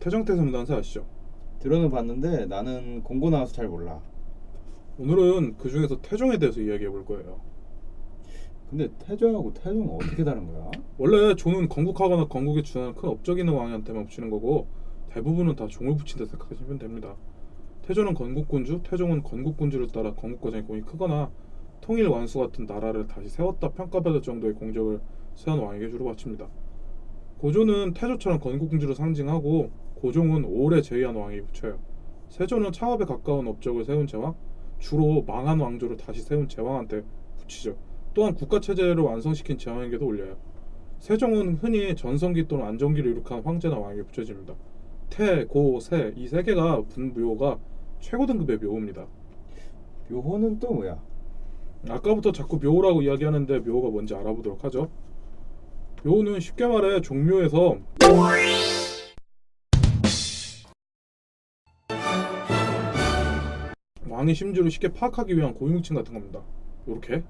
태정태세문단세 아시죠? 들어는 봤는데 나는 공고 나와서 잘 몰라. 오늘은 그 중에서 태종에 대해서 이야기해 볼 거예요. 근데 태조하고 태종은 어떻게 다른 거야? 원래 조는 건국하거나 건국에 준하는 큰 업적 있는 왕한테만 붙이는 거고 대부분은 다 종을 붙인다 생각하시면 됩니다. 태조는 건국군주, 태종은 건국군주를 따라 건국 과정에 공이 크거나 통일 완수 같은 나라를 다시 세웠다 평가받을 정도의 공적을 세운 왕에게 주로 바칩니다. 고조는 태조처럼 건국군주를 상징하고 고종은 오래 제위한 왕에게 붙여요. 세조는 창업에 가까운 업적을 세운 제왕, 주로 망한 왕조를 다시 세운 제왕한테 붙이죠. 또한 국가체제를 완성시킨 제왕에게도 올려요. 세종은 흔히 전성기 또는 안정기를 이룩한 황제나 왕에게 붙여집니다. 태, 고, 세 이 세 개가 분묘가 최고 등급의 묘호입니다. 묘호는 또 뭐야? 아까부터 자꾸 묘호라고 이야기하는데 묘호가 뭔지 알아보도록 하죠. 묘호는 쉽게 말해 종묘에서 왕의 심지를 쉽게 파악하기 위한 고유명칭 같은 겁니다. 요렇게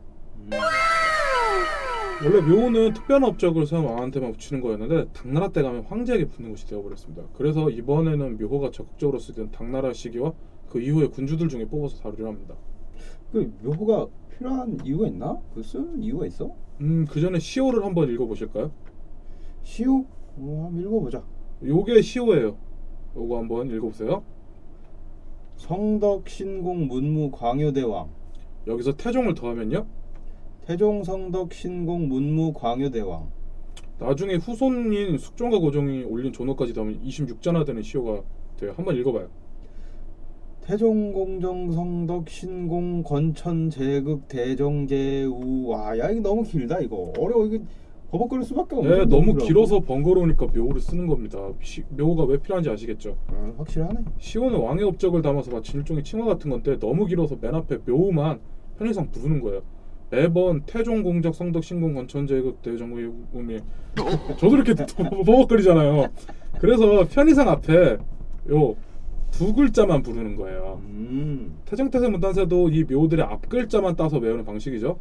원래 묘호는 특별한 업적을 세운 왕한테만 붙이는 거였는데 당나라 때 가면 황제에게 붙는 것이 되어버렸습니다. 그래서 이번에는 묘호가 적극적으로 쓰던 당나라 시기와 그 이후의 군주들 중에 뽑아서 다루려 합니다. 그 묘호가 필요한 이유가 있나? 그 쓰는 이유가 있어? 그 전에 시호를 한번 읽어보실까요? 시호? 한번 읽어보자. 요게 시호예요. 요거 한번 읽어보세요. 성덕 신공 문무 광효대왕. 여기서 태종을 더하면요, 태종 성덕 신공 문무 광효대왕. 나중에 후손인 숙종과 고종이 올린 존호까지 더하면 26자나 되는 시호가 돼요. 한번 읽어봐요. 태종 공정 성덕 신공 건천 제극 대정제우. 야 이거 너무 길다. 이거 어려워. 이거 버벅거릴 수밖에 없네. 네, 너무 길어서 번거로우니까 묘호를 쓰는 겁니다. 묘호가 왜 필요한지 아시겠죠? 확실하네. 시호는 왕의 업적을 담아서 마치 일종의 칭화 같은 건데 너무 길어서 맨 앞에 묘호만 편의상 부르는 거예요. 매번 태종 공적 성덕 신공 건천 제극 대정제우이 저도 이렇게 버벅거리잖아요. 그래서 편의상 앞에 요 두 글자만 부르는 거예요. 태정태세 문단세도 이 묘들의 앞 글자만 따서 외우는 방식이죠.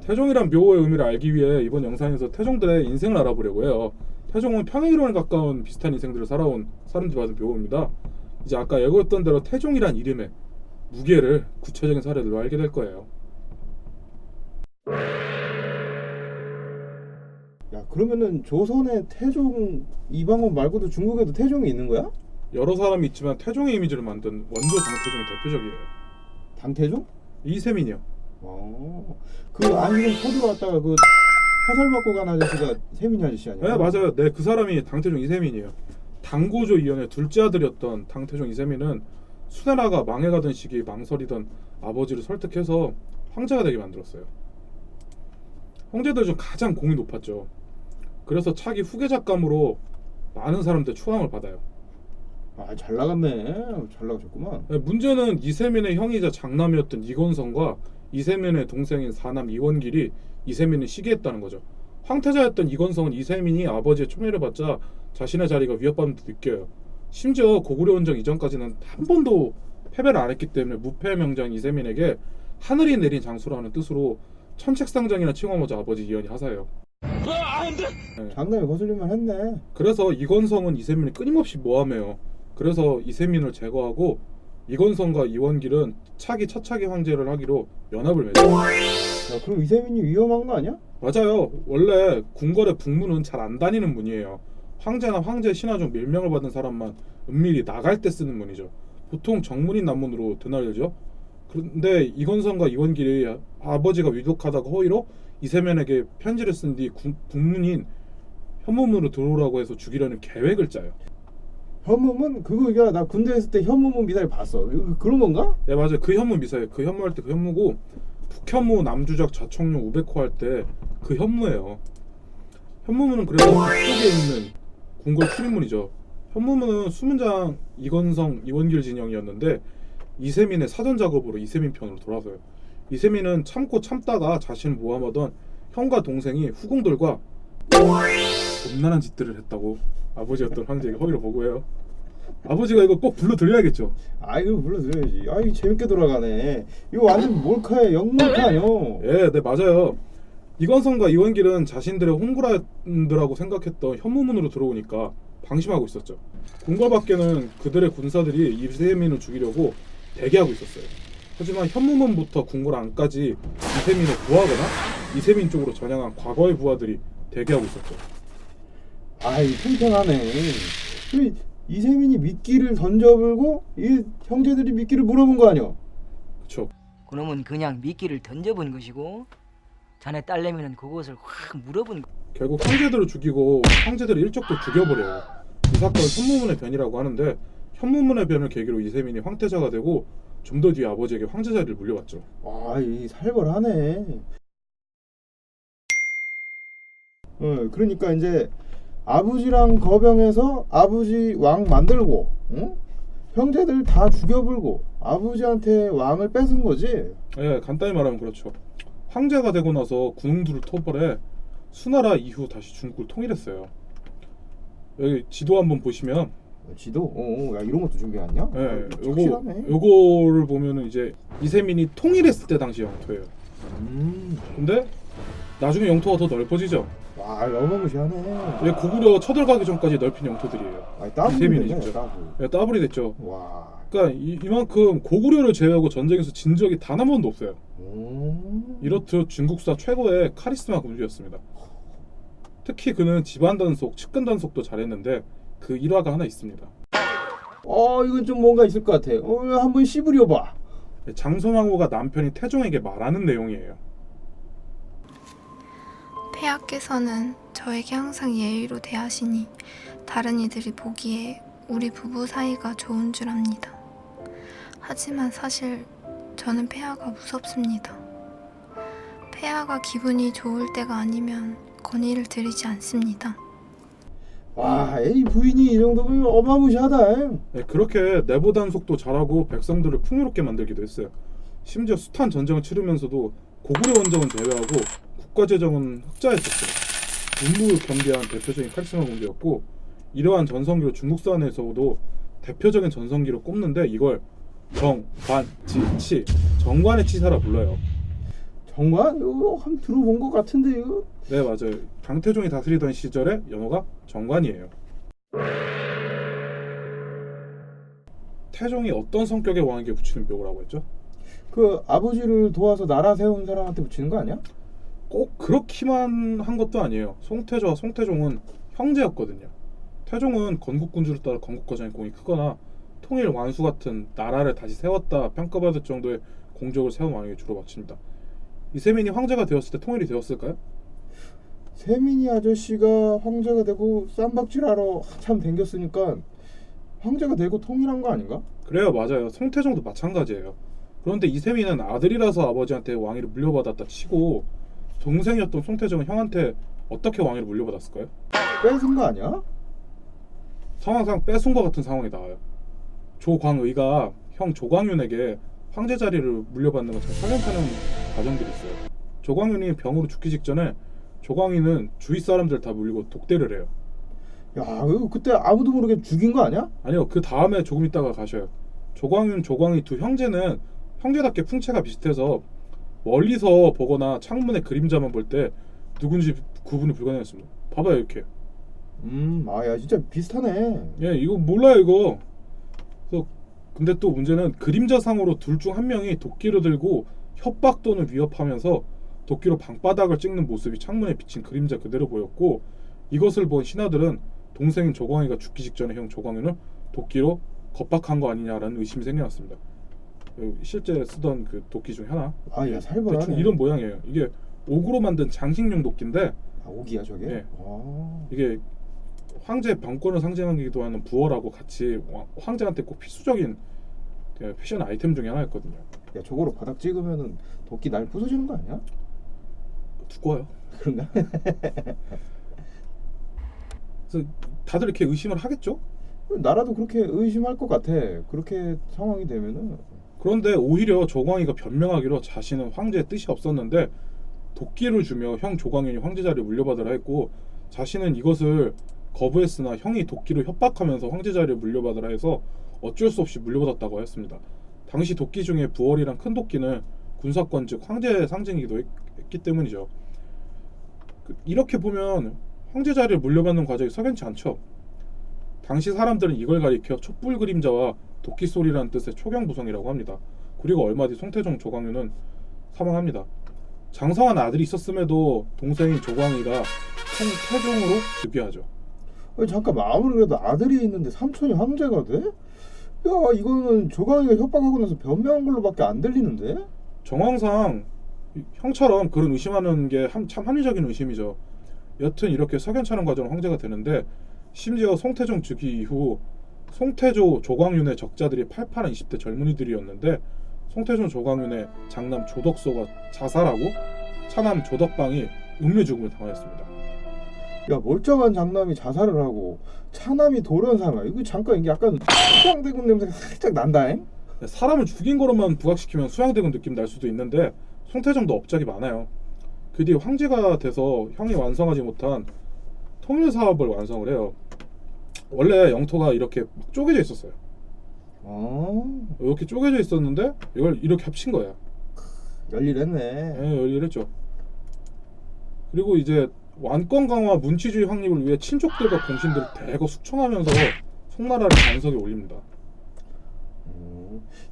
태종이란 묘의 의미를 알기 위해 이번 영상에서 태종들의 인생을 알아보려고 해요. 태종은 평행이론에 가까운 비슷한 인생들을 살아온 사람들이 받은 묘입니다. 이제 아까 예고했던 대로 태종이란 이름의 무게를 구체적인 사례들로 알게 될 거예요. 야 그러면은 조선의 태종 이방원 말고도 중국에도 태종이 있는 거야? 여러 사람이 있지만 태종의 이미지를 만든 원조 당태종이 대표적이에요. 당태종? 이세민이요. 그 안경 포도 왔다가 그 화살 맞고 간 아저씨가 세민이 아저씨 아니야? 네 맞아요. 네, 그 사람이 당태종 이세민이에요. 당고조 이연의 둘째 아들이었던 당태종 이세민은 수나라가 망해가던 시기 망설이던 아버지를 설득해서 황제가 되게 만들었어요. 형제들 중 가장 공이 높았죠. 그래서 차기 후계작감으로 많은 사람들 추앙을 받아요. 잘 나갔네. 잘 나가셨구만. 네, 문제는 이세민의 형이자 장남이었던 이건성과 이세민의 동생인 사남 이원길이 이세민을 시기했다는 거죠. 황태자였던 이건성은 이세민이 아버지의 총애를 받자 자신의 자리가 위협받는 듯 느껴요. 심지어 고구려 원정 이전까지는 한 번도 패배를 안 했기 때문에 무패 명장 이세민에게 하늘이 내린 장수라는 뜻으로 천책상장이라 칭하고자 아버지 이연이 하사해요. 네. 장남이 거슬릴만 했네. 그래서 이건성은 이세민을 끊임없이 모함해요. 그래서 이세민을 제거하고 이건성과 이원길은 차기 첫차기 황제를 하기로 연합을 맺어요. 야 그럼 이세민이 위험한 거 아니야? 맞아요. 원래 궁궐의 북문은 잘 안 다니는 문이에요. 황제나 황제 신하 중 밀명을 받은 사람만 은밀히 나갈 때 쓰는 문이죠. 보통 정문인 남문으로 드날려죠. 그런데 이건성과 이원길이 아버지가 위독하다고 허위로 이세민에게 편지를 쓴 뒤 북문인 현무문으로 들어오라고 해서 죽이려는 계획을 짜요. 현무문? 그거 나 군대 있을 때 현무문 미사일 봤어. 그런 건가? 네 맞아요. 그 현무 미사일. 그 현무 할 때 그 현무고 북현무 남주작 좌청룡 우백호 할 때 그 현무예요. 현무문은 그래서 북쪽에 있는 궁궐 출입문이죠. 현무문은 수문장 이건성 이원길 진영이었는데 이세민의 사전 작업으로 이세민 편으로 돌아서요. 이세민은 참고 참다가 자신을 모함하던 형과 동생이 후궁들과 음란한 짓들을 했다고 아버지였던 황제에게 허위를 보고해요. 아버지가 이거 꼭 불러드려야겠죠. 이거 불러드려야지. 이거 재밌게 돌아가네. 이거 완전 몰카야. 영몰카 아니요? 네 맞아요. 이건성과 이원길은 자신들의 홍구라들하고 생각했던 현무문으로 들어오니까 방심하고 있었죠. 궁궐 밖에는 그들의 군사들이 이세민을 죽이려고 대기하고 있었어요. 하지만 현무문부터 궁궐 안까지 이세민을 구하거나 이세민 쪽으로 전향한 과거의 부하들이 대기하고 있었죠. 아이 팽팽하네. 이세민이 미끼를 던져불고 이 형제들이 미끼를 물어본 거 아니야? 그쵸? 그놈은 그냥 미끼를 던져본 것이고 자네 딸내미는 그것을 확 물어본 거. 결국 형제들을 죽이고 형제들의 일족도 죽여버려요. 이 사건은 현무문의 변이라고 하는데 현무문의 변을 계기로 이세민이 황태자가 되고 좀 더 뒤에 아버지에게 황제 자리를 물려받죠. 아이 살벌하네. 그러니까 이제 아버지랑 거병해서 아버지 왕 만들고, 응? 형제들 다 죽여불고 아버지한테 왕을 뺏은 거지. 예, 간단히 말하면 그렇죠. 황제가 되고 나서 군웅들을 토벌해 수나라 이후 다시 중국을 통일했어요. 여기 지도 한번 보시면 지도? 야 이런 것도 준비했냐? 예, 확실하네. 요거를 보면은 이제 이세민이 통일했을 때 당시 영토예요. 근데 나중에 영토가 더 넓어지죠. 와 어마무시하네. 예, 고구려 쳐들어가기 전까지 넓힌 영토들이에요. 아니 따블이 이세민이 됐네, 진짜. 따블. 예, 따블이 됐죠. 와. 그러니까 이만큼 고구려를 제외하고 전쟁에서 진 적이 단 한 번도 없어요. 이렇듯 중국사 최고의 카리스마 군주였습니다. 특히 그는 집안 단속, 측근 단속도 잘했는데 그 일화가 하나 있습니다. 이건 좀 뭔가 있을 것 같아. 한번 씹으려봐. 장손왕후가 남편이 태종에게 말하는 내용이에요. 폐하께서는 저에게 항상 예의로 대하시니 다른 이들이 보기에 우리 부부 사이가 좋은 줄 압니다. 하지만 사실 저는 폐하가 무섭습니다. 폐하가 기분이 좋을 때가 아니면 건의를 드리지 않습니다. 와, 이 부인이 이 정도면 어마무시하다. 네, 그렇게 내부 단속도 잘하고 백성들을 풍요롭게 만들기도 했어요. 심지어 숱한 전쟁을 치르면서도 고구려 원정은 제외하고 국가 재정은 흑자였었어요. 문무를 경계한 대표적인 카리스마 공주였고 이러한 전성기로 중국사 안에서도 대표적인 전성기로 꼽는데 이걸 정관지치, 정관의 치사라 불러요. 정관? 이거 한번 들어본 것 같은데 이거? 네, 맞아요. 강태종이 다스리던 시절의 연호가 정관이에요. 태종이 어떤 성격의 왕에게 붙이는 묘라고 했죠? 그 아버지를 도와서 나라 세운 사람한테 붙이는 거 아니야? 꼭 그렇기만 한 것도 아니에요. 송태조와 송태종은 형제였거든요. 태종은 건국군주를 따라 건국 과정에 공이 크거나 통일 완수 같은 나라를 다시 세웠다 평가받을 정도의 공적을 세운 왕에게 주로 바칩니다. 이세민이 황제가 되었을 때 통일이 되었을까요? 세민이 아저씨가 황제가 되고 쌈박질하러 한참 댕겼으니까 황제가 되고 통일한 거 아닌가? 그래요, 맞아요. 송태종도 마찬가지예요. 그런데 이세민은 아들이라서 아버지한테 왕위를 물려받았다 치고 동생이었던 송태종은 형한테 어떻게 왕위를 물려받았을까요? 뺏은 거 아니야? 상황상 뺏은 것 같은 상황이 나와요. 조광의가 형 조광윤에게 황제 자리를 물려받는 것처럼 살려타는 과정들이 있어요. 조광윤이 병으로 죽기 직전에 조광인은 주위 사람들 다 물리고 독대를 해요. 야, 이거 그때 아무도 모르게 죽인 거 아니야? 아니요, 그 다음에 조금 있다가 가셔요. 조광윤, 조광의 두 형제는 형제답게 풍채가 비슷해서 멀리서 보거나 창문의 그림자만 볼 때 누군지 구분이 불가능했습니다. 봐봐요, 이렇게. 야 진짜 비슷하네. 예, 이거 몰라요, 이거. 그래서 근데 또 문제는 그림자상으로 둘 중 한 명이 도끼를 들고 협박 또는 위협하면서 도끼로 방바닥을 찍는 모습이 창문에 비친 그림자 그대로 보였고 이것을 본 신하들은 동생인 조광희가 죽기 직전에 형 조광윤을 도끼로 겁박한 거 아니냐라는 의심이 생겨났습니다. 실제 쓰던 그 도끼 중 하나. 야 살벌하네. 대충 이런 모양이에요. 이게 옥으로 만든 장식용 도끼인데 옥이야 저게? 예. 이게 황제 병권을 상징하기도 하는 부월하고 같이 황제한테 꼭 필수적인 패션 아이템 중에 하나였거든요. 야 저거로 바닥 찍으면은 도끼 날 부서지는 거 아니야? 두꺼워요. 그런가? 그래서 다들 이렇게 의심을 하겠죠? 나라도 그렇게 의심할 것 같아. 그렇게 상황이 되면은. 그런데 오히려 조광희가 변명하기로 자신은 황제의 뜻이 없었는데 도끼를 주며 형 조광윤이 황제 자리를 물려받으라 했고 자신은 이것을 거부했으나 형이 도끼로 협박하면서 황제 자리를 물려받으라 해서 어쩔 수 없이 물려받았다고 했습니다. 당시 도끼 중에 부월이란 큰 도끼는 군사권 즉 황제의 상징이기도 했기 때문이죠. 이렇게 보면 황제 자리를 물려받는 과정이 석연치 않죠. 당시 사람들은 이걸 가리켜 촛불 그림자와 도끼 소리라는 뜻의 초경부성이라고 합니다. 그리고 얼마 뒤 송태종 조광유는 사망합니다. 장성한 아들이 있었음에도 동생인 조광의가 송태종으로 즉위하죠. 아니, 잠깐 아무리 그래도 아들이 있는데 삼촌이 황제가 돼? 야, 이거는 조광이가 협박하고 나서 변명한 걸로밖에 안 들리는데? 정황상 형처럼 그런 의심하는 게 참 합리적인 의심이죠. 여튼 이렇게 석연찮은 과정으로 황제가 되는데 심지어 송태종 즉위 이후 송태조 조광윤의 적자들이 팔팔한 20대 젊은이들이었는데 송태종 조광윤의 장남 조덕소가 자살하고 차남 조덕방이 음료 죽음을 당하였습니다. 야, 멀쩡한 장남이 자살을 하고 차남이 돌연사망. 이거 잠깐 이게 약간 수양대군 냄새가 살짝 난다잉? 사람을 죽인 거로만 부각시키면 수양대군 느낌 날 수도 있는데 송태종도 업적이 많아요. 그 뒤에 황제가 돼서 형이 완성하지 못한 통일사업을 완성을 해요. 원래 영토가 이렇게 막 쪼개져 있었어요. 이렇게 쪼개져 있었는데 이걸 이렇게 합친 거야. 열일했네. 예, 열일했죠. 그리고 이제 완권 강화 문치주의 확립을 위해 친족들과 공신들을 대거 숙청하면서 송나라를 반석에 올립니다.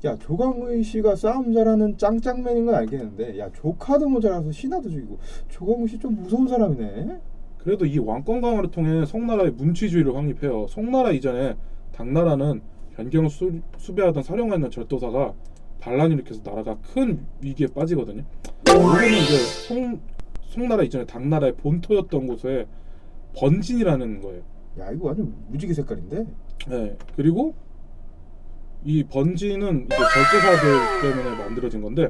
야, 조광의 씨가 싸움 잘하는 짱짱맨인 건 알겠는데, 야, 조카도 모자라서 신하도 죽이고 조광의 씨 좀 무서운 사람이네. 그래도 이 왕권 강화를 통해 송나라의 문치주의를 확립해요. 송나라 이전에 당나라는 변경을 수배하던 사령관 있는 절도사가 반란을 일으켜서 나라가 큰 위기에 빠지거든요. 이거는 이제 송나라 이전에 당나라의 본토였던 곳에 번진이라는 거예요. 야, 이거 완전 무지개 색깔인데. 네. 그리고 이 번진은 이제 절도사들 때문에 만들어진 건데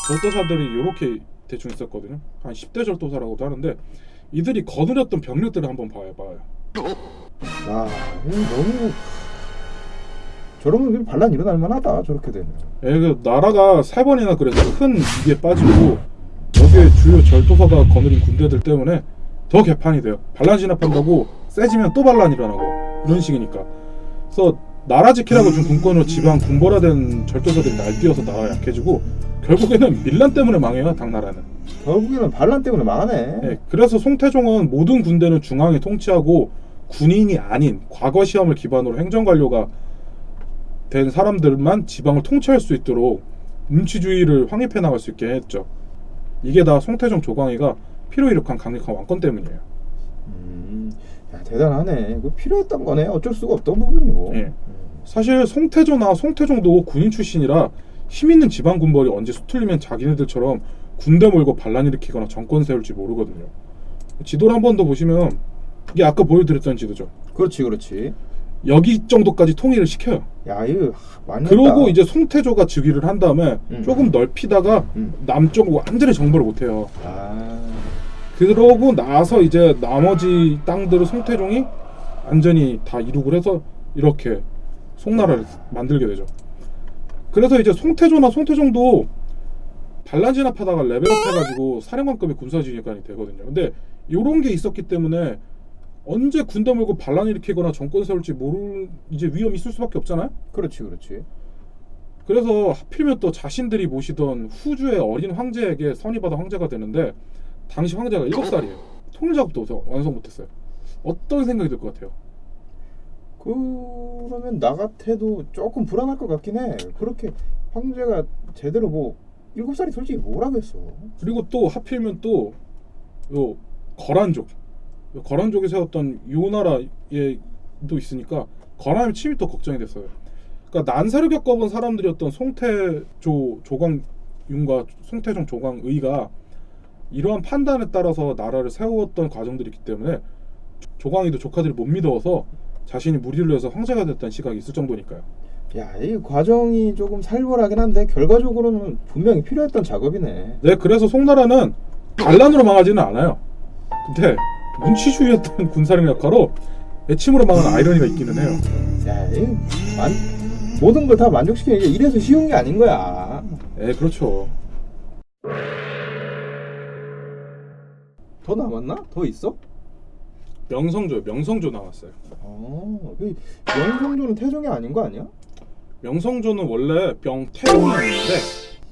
절도사들이 이렇게 대충 있었거든요. 한 10대 절도사라고도 하는데 이들이 거느렸던 병력들을 한번 봐요. 야, 이거 너무 저러면 반란 일어날 만하다. 저렇게 되면. 예, 그 나라가 3번이나 그래서 큰 위기에 빠지고 여기에 주요 절도사가 거느린 군대들 때문에 더 개판이 돼요. 반란 진압한다고 세지면 또 반란 일어나고 이런 식이니까. 그래서 나라 지키라고 준 군권으로 지방 군벌화된 절도사들이 날뛰어서 나라가 약해지고 결국에는 밀란 때문에 망해요. 당나라는. 결국에는 반란 때문에 망하네. 예, 그래서 송태종은 모든 군대는 중앙에 통치하고 군인이 아닌 과거 시험을 기반으로 행정관료가 된 사람들만 지방을 통치할 수 있도록 문치주의를 확립해 나갈 수 있게 했죠. 이게 다 송태종 조광의가 필요 이룩한 강력한 왕권 때문이에요. 야, 대단하네. 그 필요했던 거네. 어쩔 수가 없던 부분이고. 예. 사실 송태조나 송태종도 군인 출신이라 힘 있는 지방 군벌이 언제 수틀리면 자기네들처럼 군대 몰고 반란 일으키거나 정권 세울지 모르거든요. 지도를 한 번 더 보시면 이게 아까 보여드렸던 지도죠. 그렇지. 여기 정도까지 통일을 시켜요. 야, 이거 많이 그러고 했다. 이제 송태조가 즉위를 한 다음에 조금 넓히다가 남쪽으로 완전히 정벌을 못해요. 그러고 나서 이제 나머지 땅들을 송태종이 완전히 다 이룩을 해서 이렇게 송나라를 만들게 되죠. 그래서 이제 송태조나 송태종도 반란 진압하다가 레벨업 해가지고 사령관급의 군사지휘관이 되거든요. 근데 이런 게 있었기 때문에 언제 군대 몰고 반란 일으키거나 정권 세울지 모를 이제 위험이 있을 수밖에 없잖아요. 그렇지. 그래서 하필이면 또 자신들이 모시던 후주의 어린 황제에게 선임받아 황제가 되는데 당시 황제가 7살이에요. 통일 작업도 완성 못했어요. 어떤 생각이 들 것 같아요? 그러면 나 같아도 조금 불안할 것 같긴 해. 그렇게 황제가 제대로 뭐 7살이 솔직히 뭐라겠어. 그리고 또 하필이면 또 요 거란족이 세웠던 요 나라에도 있으니까 거란의 침입 도 걱정이 됐어요. 그러니까 난사를 겪어본 사람들이었던 송태조 조광윤과 송태종 조광의가 이러한 판단에 따라서 나라를 세웠던 과정들이 있기 때문에 조광의도 조카들이 못 믿어서 자신이 무리를 해서 황제가 됐다는 시각이 있을 정도니까요. 야, 이 과정이 조금 살벌하긴 한데 결과적으로는 분명히 필요했던 작업이네. 네, 그래서 송나라는 반란으로 망하지는 않아요. 근데 문치주의였던 군사력 역할로 애침으로 망한 아이러니가 있기는 해요. 야, 모든 걸 다 만족시키는 게 이래서 쉬운 게 아닌 거야. 네, 그렇죠. 더 남았나? 더 있어? 명성조 나왔어요. 그 명성조는 태종이 아닌 거 아니야? 명성조는 원래 명태종이었는데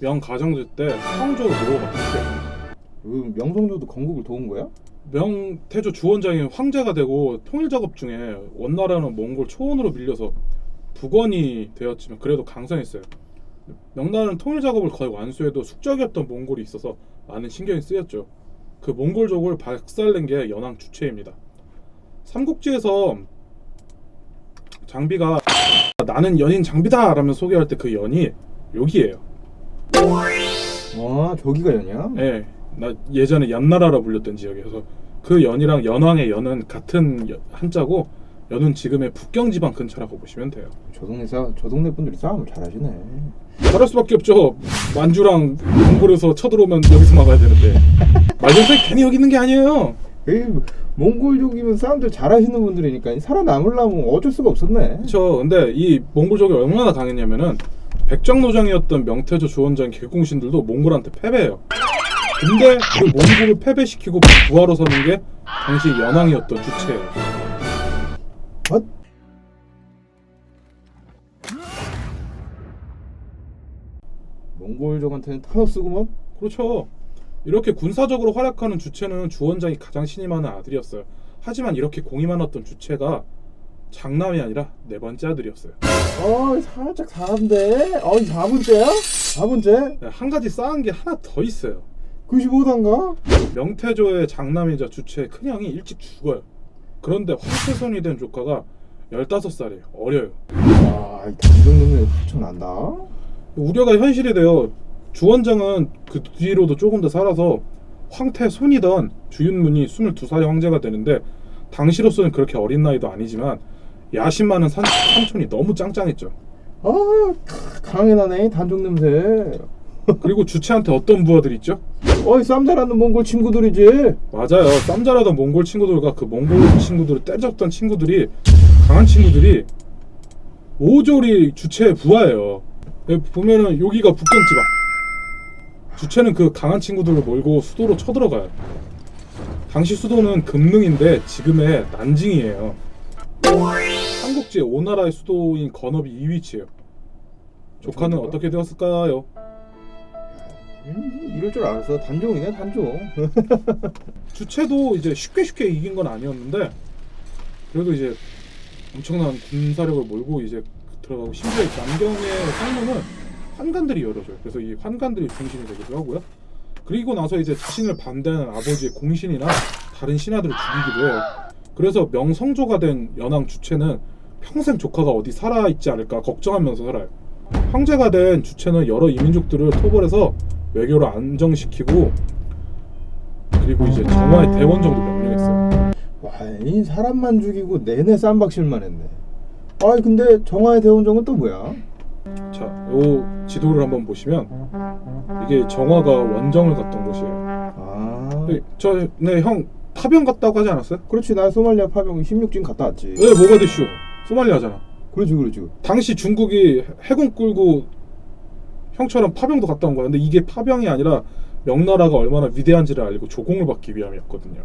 명가정제 때 성조로 바뀌었어요. 명성조도 건국을 도운 거야? 명태조 주원장이 황제가 되고 통일 작업 중에 원나라는 몽골 초원으로 밀려서 북원이 되었지만 그래도 강성했어요. 명나라는 통일 작업을 거의 완수해도 숙적이었던 몽골이 있어서 많은 신경이 쓰였죠. 그 몽골족을 박살낸 게 연왕 주체입니다. 삼국지에서 장비가 나는 연인 장비다 라면 소개할 때 그 연이 여기에요. 와 저기가 연이야? 예, 나 예전에 연나라라 불렸던 지역이어서 그 연이랑 연왕의 연은 같은 한자고 연은 지금의 북경지방 근처라고 보시면 돼요. 저 동네 분들이 싸움을 잘하시네. 잘할 수밖에 없죠. 만주랑 몽골에서 쳐들어오면 여기서 막아야 되는데 말년성이 괜히 여기 있는 게 아니에요. 에이, 몽골족이면 싸움들 잘하시는 분들이니까 살아남으려면 어쩔 수가 없었네. 그렇죠. 근데 이 몽골족이 얼마나 강했냐면은 백정노장이었던 명태조 주원장 개공신들도 몽골한테 패배해요. 근데 그 몽골을 패배시키고 부하로 서는 게 당시 연왕이었던 주체예요. 엇? 몽골족한테는 타노스구먼? 그렇죠. 이렇게 군사적으로 활약하는 주체는 주원장이 가장 신이 많은 아들이었어요. 하지만 이렇게 공이 많았던 주체가 장남이 아니라 네 번째 아들이었어요. 살짝 사는데? 4분째야? 4분째? 한 가지 쌓은 게 하나 더 있어요. 95단가? 명태조의 장남이자 주체의 큰형이 일찍 죽어요. 그런데 황태손이 된 조카가 15살이에요. 어려요. 이 단종놈이 후천난다. 우려가 현실이 돼요. 주원장은 그 뒤로도 조금 더 살아서 황태손이던 주윤문이 22살의 황제가 되는데 당시로서는 그렇게 어린 나이도 아니지만 야심 많은 삼촌이 너무 짱짱했죠. 강하게 나네 단종 냄새. 그리고 주체한테 어떤 부하들이 있죠? 쌈 잘하는 몽골 친구들이지. 맞아요. 쌈 잘하던 몽골 친구들과 그 몽골 친구들을 때려잡던 친구들이 강한 친구들이 모조리 주체의 부하예요. 보면은 여기가 북경지방. 주체는 그 강한 친구들을 몰고 수도로 쳐들어가요. 당시 수도는 금능인데 지금의 난징이에요. 삼국지의 오나라의 수도인 건업이 이 위치예요. 조카는 어떻게 되었을까요? 이럴 줄 알았어. 단종이네 단종. 주체도 이제 쉽게 이긴 건 아니었는데 그래도 이제 엄청난 군사력을 몰고 이제 들어가고 심지어 남경의 상무는 환관들이 열어줘요. 그래서 이 환관들이 중심이 되기도 하고요. 그리고 나서 이제 자신을 반대하는 아버지의 공신이나 다른 신하들을 죽이기도 해요. 그래서 명성조가 된 연왕 주체는 평생 조카가 어디 살아있지 않을까 걱정하면서 살아요. 황제가 된 주체는 여러 이민족들을 토벌해서 외교를 안정시키고 그리고 이제 정화의 대원정도 명령했어요. 이 사람만 죽이고 내내 쌈박질만 했네. 근데 정화의 대원정은 또 뭐야? 자, 요 지도를 한번 보시면 이게 정화가 원정을 갔던 곳이에요. 전에 형 파병 갔다고 하지 않았어요? 그렇지. 나 소말리아 파병 16진 갔다 왔지. 왜 모가디슈? 소말리아잖아. 그렇지. 당시 중국이 해군 끌고 형처럼 파병도 갔다 온 거야. 근데 이게 파병이 아니라 명나라가 얼마나 위대한지를 알고 조공을 받기 위함이었거든요.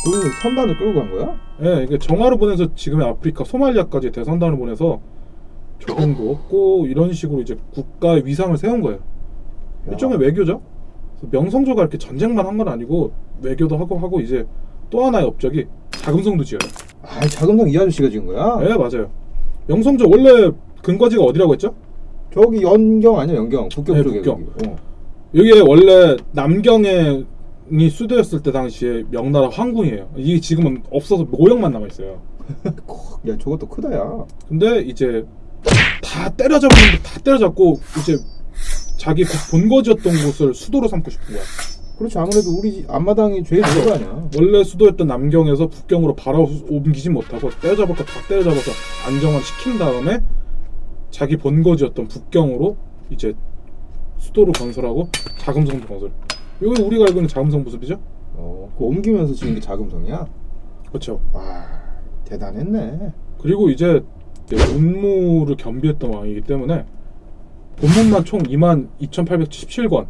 그 선단을 끌고 간 거야? 예, 이게 정화를 보내서 지금의 아프리카 소말리아까지 대선단을 보내서 조공도 얻고 이런 식으로 이제 국가의 위상을 세운 거예요. 일종의 외교죠. 그래서 명성조가 이렇게 전쟁만 한 건 아니고 외교도 하고 이제 또 하나의 업적이 자금성도 지어요. 자금성 이 아저씨가 지은 거야? 네, 맞아요. 명성조 원래 근거지가 어디라고 했죠? 저기 연경 아니야? 연경 북경 네, 쪽에. 북경. 거기. 여기에 원래 남경이 수도였을 때 당시에 명나라 황궁이에요. 이게 지금은 없어서 모형만 남아 있어요. 야 저것도 크다 야. 근데 이제 다 때려잡았는데 다 때려잡고 이제 자기 본거지였던 곳을 수도로 삼고 싶은 거야. 그렇지. 아무래도 우리 앞마당이 제일 좋은 거 아니야. 원래 수도였던 남경에서 북경으로 바로 옮기지 못하고 때려잡을 거 다 때려잡아서 안정화 시킨 다음에 자기 본거지였던 북경으로 이제 수도를 건설하고 자금성도 건설. 여기 우리가 알고 있는 자금성 모습이죠? 그 옮기면서 지은 게 자금성이야? 그렇죠. 와 대단했네. 그리고 이제 문무를 겸비했던 왕이기 때문에 본문만 총 22,877권,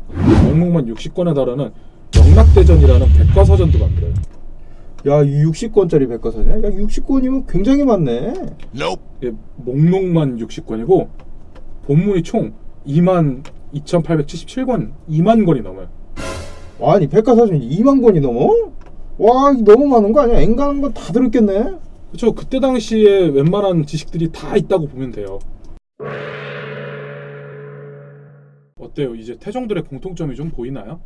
영목만 60권에 달하는 영락대전이라는 백과사전도 만들어요. 야 60권짜리 백과사전이야? 야 60권이면 굉장히 많네. 이게 목록만 60권이고 본문이 총 22,877권, 2만 권이 넘어요. 아니 백과사전이 2만 권이 넘어? 와 이거 너무 많은 거 아니야? 앵간한 건 다 들었겠네. 그렇죠. 그때 당시에 웬만한 지식들이 다 있다고 보면 돼요. 어때요? 이제 태종들의 공통점이 좀 보이나요?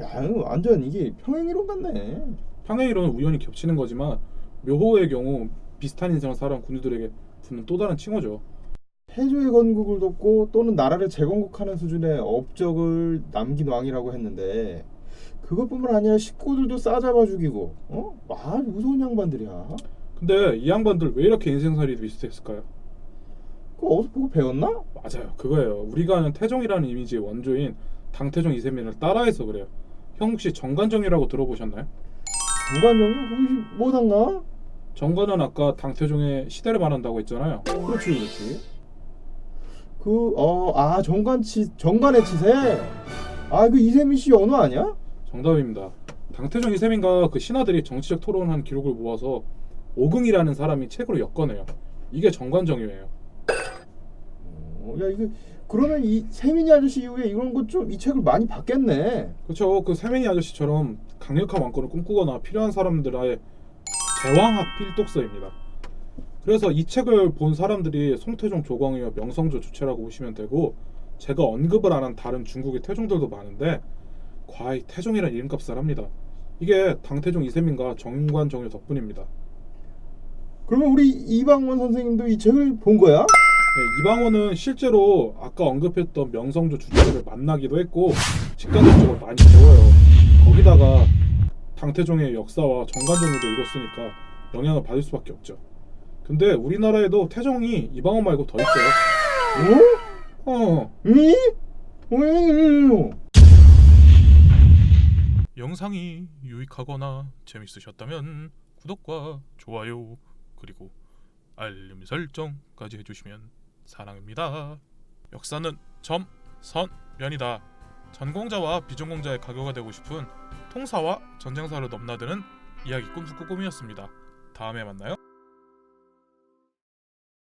야 이거 완전 이게 평행이론 같네. 평행이론은 우연히 겹치는 거지만 묘호의 경우 비슷한 인생을 살아온 군주들에게 붙는 또 다른 칭호죠. 태조의 건국을 돕고 또는 나라를 재건국하는 수준의 업적을 남긴 왕이라고 했는데 그것뿐만 아니라 식구들도 싸잡아 죽이고 와 무서운 양반들이야. 근데 이 양반들 왜 이렇게 인생살이 비슷했을까요? 그거 어디서 보고 배웠나? 맞아요. 그거예요. 우리가 아는 태종이라는 이미지의 원조인 당태종 이세민을 따라해서 그래요. 형 혹시 정관정이라고 들어보셨나요? 정관장님 그것이 뭐단가? 정관은 아까 당태종의 시대를 말한다고 했잖아요. 그렇지 그렇지. 정관의 치세. 그 이세민 씨 연호 아니야? 정답입니다. 당태종 이세민과 그 신하들이 정치적 토론한 기록을 모아서 오긍이라는 사람이 책으로 엮어내요. 이게 정관정이에요. 야 이거 그러면 이 세민이 아저씨 이후에 이런 것 좀 이 책을 많이 봤겠네. 그렇죠. 그 세민이 아저씨처럼 강력한 왕권을 꿈꾸거나 필요한 사람들의 제왕학 필독서입니다. 그래서 이 책을 본 사람들이 송태종, 조광의와 명성조 주체라고 보시면 되고, 제가 언급을 안 한 다른 중국의 태종들도 많은데 과히 태종이란 이름값을 합니다. 이게 당태종 이세민과 정관정의 덕분입니다. 그러면 우리 이방원 선생님도 이 책을 본 거야? 네, 이방원은 실제로 아까 언급했던 명성조 주체를 만나기도 했고 직간접적으로 많이 배워요. 거기다가 당태종의 역사와 정관정의도 읽었으니까 영향을 받을 수밖에 없죠. 근데 우리나라에도 태종이 이방원 말고 더 있어요. 응? 영상이 유익하거나 재밌으셨다면 구독과 좋아요 그리고 알림 설정까지 해주시면 사랑입니다. 역사는 점, 선, 면이다. 전공자와 비전공자의 가교가 되고 싶은 통사와 전쟁사를 넘나드는 이야기 꿈꾸꾸꿈이었습니다. 다음에 만나요.